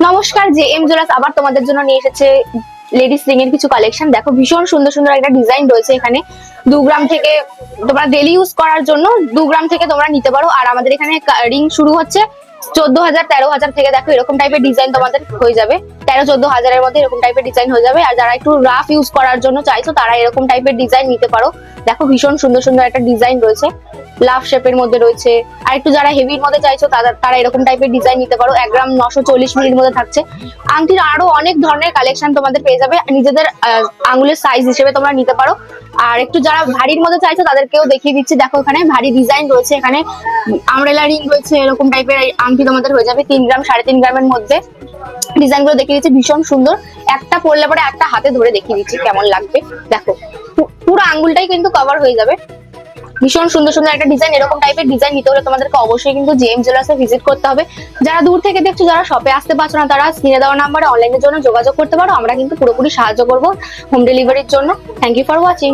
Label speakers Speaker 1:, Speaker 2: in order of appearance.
Speaker 1: নমস্কার, J M jewellers আবার তোমাদের জন্য নিয়ে এসেছে লেডিস রিং এর কিছু কালেকশন। দেখো ভীষণ সুন্দর সুন্দর একটা ডিজাইন রয়েছে এখানে। 2 গ্রাম থেকে তোমরা ডেলি ইউজ করার জন্য 2 গ্রাম থেকে তোমরা নিতে পারো। আর আমাদের এখানে রিং শুরু হচ্ছে 14,000 13,000 থেকে। দেখো এরকম টাইপের ডিজাইন তোমাদের হয়ে যাবে, 13-14 হাজারের মধ্যে এরকম টাইপের ডিজাইন হয়ে যাবে। আর যারা একটু রাফ ইউজ করার জন্য চাইছো তারা এরকম টাইপের ডিজাইন নিতে পারো। দেখো ভীষণ সুন্দর সুন্দর একটা ডিজাইন রয়েছে, লাভ শেপের মধ্যে রয়েছে। আর একটু যারা হেভির মধ্যে চাইছো তারা এরকম টাইপের ডিজাইন নিতে পারো। 1 গ্রাম 940 মিলির মধ্যে থাকছে। আংটির আরো অনেক ধরনের কালেকশন তোমাদের পেয়ে যাবে, নিজেদের আঙুলের সাইজ হিসেবে তোমরা নিতে পারো। আর একটু যারা ভারীর মধ্যে চাইছো তাদেরকেও দেখিয়ে দিচ্ছি। দেখো এখানে ভারী ডিজাইন রয়েছে, এখানে আমব্রেলা রিং রয়েছে, এরকম টাইপের আংটি তোমাদের হয়ে যাবে 3 গ্রাম 3.5 গ্রামের মধ্যে। ডিজাইন গুলো দেখিয়ে দিচ্ছি, ভীষণ সুন্দর। একটা পরলে পরে একটা হাতে ধরে দেখিয়ে দিচ্ছি কেমন লাগবে। দেখো পুরো আঙ্গুলটাই কিন্তু কভার হয়ে যাবে। ভীষণ সুন্দর সুন্দর একটা ডিজাইন। এরকম টাইপের ডিজাইন নিতে হলে তোমাদেরকে অবশ্যই কিন্তু জেএম জুয়েলার্সে ভিজিট করতে হবে। যারা দূর থেকে দেখছো, যারা শপে আসতে পারছো না, তারা স্ক্রিনে দেওয়া নাম্বারে অনলাইনের জন্য যোগাযোগ করতে পারো। আমরা কিন্তু পুরোপুরি সাহায্য করবো হোম ডেলিভারির জন্য। Thank you for watching.